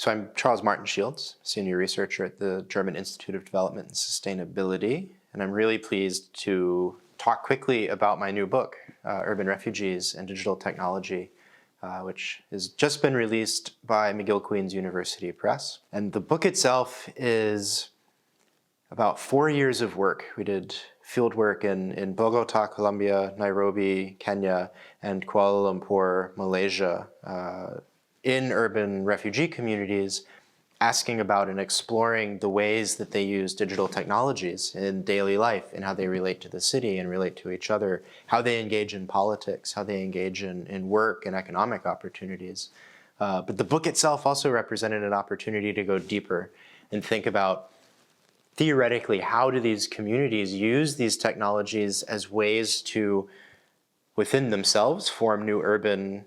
So I'm Charles Martin Shields, senior researcher at the German Institute of Development and Sustainability, and I'm really pleased to talk quickly about my new book, Urban Refugees and Digital Technology, which has just been released by McGill-Queen's University Press. And the book itself is about 4 years of work. We did field work in Bogotá, Colombia, Nairobi, Kenya, and Kuala Lumpur, Malaysia, in urban refugee communities, asking about and exploring the ways that they use digital technologies in daily life and how they relate to the city and relate to each other, how they engage in politics, how they engage in work and economic opportunities. But the book itself also represented an opportunity to go deeper and think about, theoretically, how do these communities use these technologies as ways to, within themselves, form new urban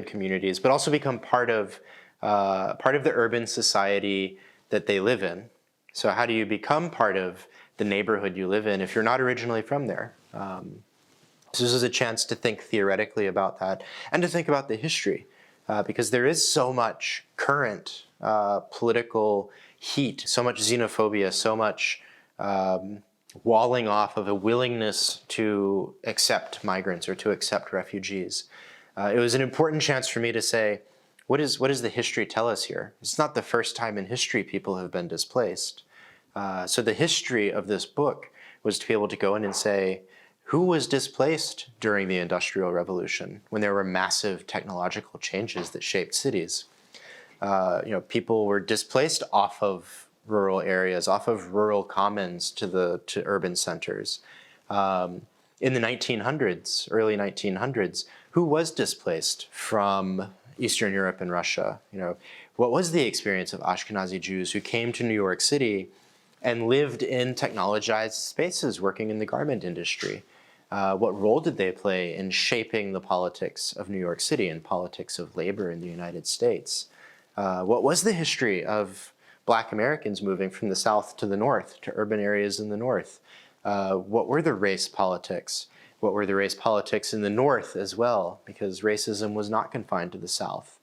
communities, but also become part of the urban society that they live in. So how do you become part of the neighborhood you live in if you're not originally from there? So this is a chance to think theoretically about that and to think about the history, because there is so much current political heat, so much xenophobia, so much walling off of a willingness to accept migrants or to accept refugees. It was an important chance for me to say, what does the history tell us here? It's not the first time in history people have been displaced. So the history of this book was to be able to go in and say, who was displaced during the Industrial Revolution when there were massive technological changes that shaped cities? People were displaced off of rural areas, off of rural commons to urban centers. In the 1900s, early 1900s, who was displaced from Eastern Europe and Russia? What was the experience of Ashkenazi Jews who came to New York City and lived in technologized spaces working in the garment industry? What role did they play in shaping the politics of New York City and politics of labor in the United States? What was the history of Black Americans moving from the South to the North, to urban areas in the North? What were the race politics? What were the race politics in the North as well? Because racism was not confined to the South.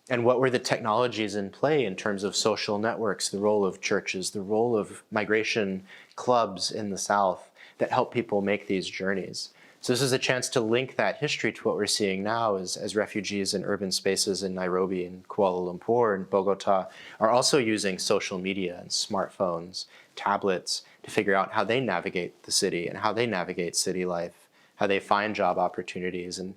And what were the technologies in play in terms of social networks, the role of churches, the role of migration clubs in the South that help people make these journeys? So this is a chance to link that history to what we're seeing now as refugees in urban spaces in Nairobi and Kuala Lumpur and Bogotá are also using social media and smartphones, tablets, to figure out how they navigate the city and how they navigate city life, how they find job opportunities. And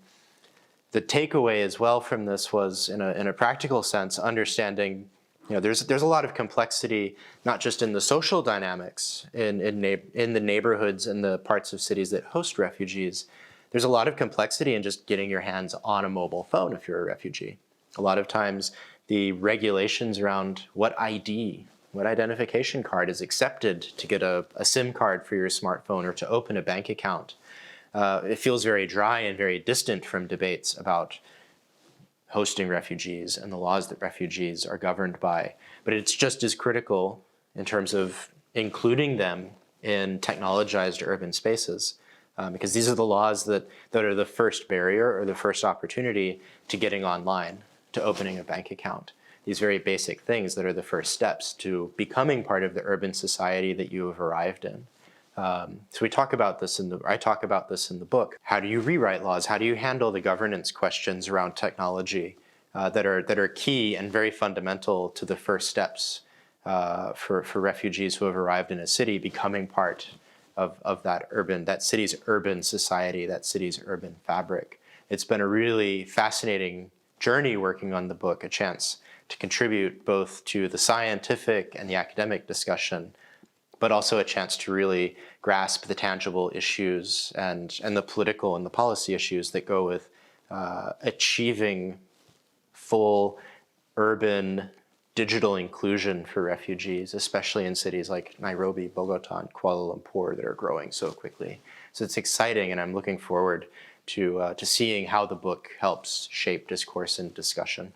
the takeaway as well from this was, in a practical sense, understanding there's a lot of complexity, not just in the social dynamics in the neighborhoods and the parts of cities that host refugees. There's a lot of complexity in just getting your hands on a mobile phone if you're a refugee. A lot of times the regulations around what identification card is accepted to get a SIM card for your smartphone or to open a bank account. It feels very dry and very distant from debates about hosting refugees and the laws that refugees are governed by. But it's just as critical in terms of including them in technologized urban spaces, because these are the laws that are the first barrier or the first opportunity to getting online, to opening a bank account. These very basic things that are the first steps to becoming part of the urban society that you have arrived in. So I talk about this in the book. How do you rewrite laws? How do you handle the governance questions around technology that are key and very fundamental to the first steps for refugees who have arrived in a city becoming part of that city's urban society, that city's urban fabric? It's been a really fascinating journey working on the book, a chance to contribute both to the scientific and the academic discussion, but also a chance to really grasp the tangible issues and the political and the policy issues that go with achieving full urban digital inclusion for refugees, especially in cities like Nairobi, Bogotá, and Kuala Lumpur that are growing so quickly. So it's exciting, and I'm looking forward to seeing how the book helps shape discourse and discussion.